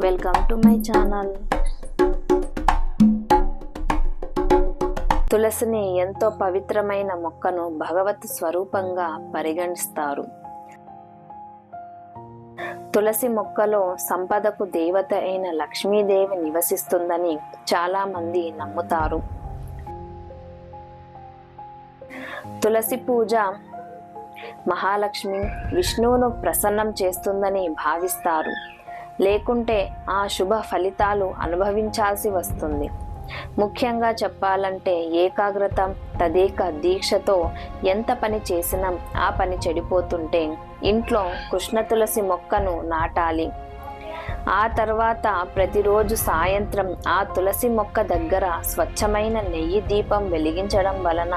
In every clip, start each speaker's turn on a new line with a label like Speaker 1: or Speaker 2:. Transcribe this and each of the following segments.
Speaker 1: Welcome to my channel. తులసిని ఎంతో పవిత్రమైన మొక్కను భగవత్ స్వరూపంగా పరిగణిస్తారు. తులసి మొక్కలో సంపదకు దేవత అయిన లక్ష్మీదేవి నివసిస్తుందని చాలా మంది నమ్ముతారు. తులసి పూజ మహాలక్ష్మి విష్ణువును ప్రసన్నం చేస్తుందని భావిస్తారు. లేకుంటే ఆ శుభ ఫలితాలు అనుభవించాల్సి వస్తుంది. ముఖ్యంగా చెప్పాలంటే ఏకాగ్రత తదేక దీక్షతో ఎంత పని చేసినా ఆ పని చెడిపోతుంటే ఇంట్లో కృష్ణ తులసి మొక్కను నాటాలి. ఆ తర్వాత ప్రతిరోజు సాయంత్రం ఆ తులసి మొక్క దగ్గర స్వచ్ఛమైన నెయ్యి దీపం వెలిగించడం వలన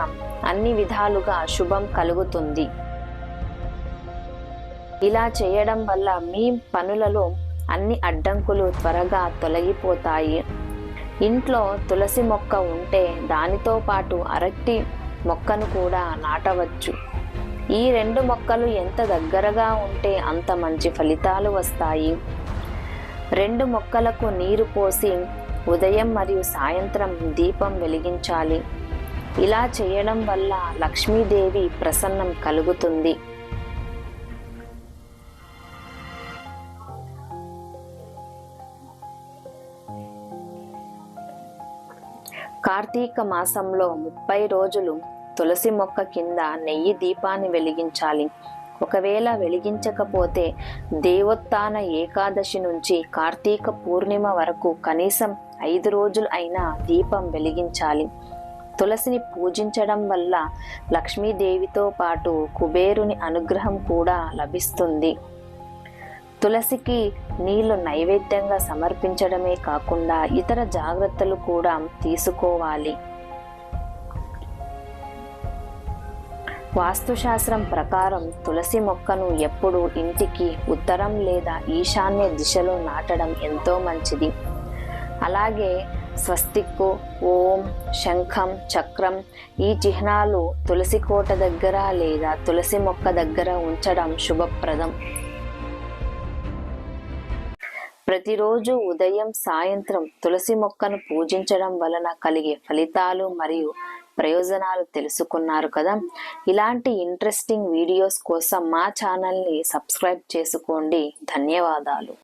Speaker 1: అన్ని విధాలుగా శుభం కలుగుతుంది. ఇలా చేయడం వల్ల మీ పనులలో అన్ని అడ్డంకులు త్వరగా తొలగిపోతాయి. ఇంట్లో తులసి మొక్క ఉంటే దానితో పాటు అరటి మొక్కను కూడా నాటవచ్చు. ఈ రెండు మొక్కలు ఎంత దగ్గరగా ఉంటే అంత మంచి ఫలితాలు వస్తాయి. రెండు మొక్కలకు నీరు పోసి ఉదయం మరియు సాయంత్రం దీపం వెలిగించాలి. ఇలా చేయడం వల్ల లక్ష్మీదేవి ప్రసన్నం కలుగుతుంది. కార్తీక మాసంలో 30 రోజులు తులసి మొక్క కింద నెయ్యి దీపాన్ని వెలిగించాలి. ఒకవేళ వెలిగించకపోతే దేవోత్థాన ఏకాదశి నుంచి కార్తీక పూర్ణిమ వరకు కనీసం 5 రోజులు అయినా దీపం వెలిగించాలి. తులసిని పూజించడం వల్ల లక్ష్మీదేవితో పాటు కుబేరుని అనుగ్రహం కూడా లభిస్తుంది. తులసికి నీళ్లు నైవేద్యంగా సమర్పించడమే కాకుండా ఇతర జాగ్రత్తలు కూడా తీసుకోవాలి. వాస్తుశాస్త్రం ప్రకారం తులసి మొక్కను ఎప్పుడు ఇంటికి ఉత్తరం లేదా ఈశాన్య దిశలో నాటడం ఎంతో మంచిది. అలాగే స్వస్తిక్కు, ఓం, శంఖం, చక్రం ఈ చిహ్నాలు తులసి కోట దగ్గర లేదా తులసి మొక్క దగ్గర ఉంచడం శుభప్రదం. ప్రతిరోజు ఉదయం సాయంత్రం తులసి మొక్కను పూజించడం వలన కలిగే ఫలితాలు మరియు ప్రయోజనాలు తెలుసుకున్నారు కదా. ఇలాంటి ఇంట్రెస్టింగ్ వీడియోస్ కోసం మా ఛానల్ని సబ్స్క్రైబ్ చేసుకోండి. ధన్యవాదాలు.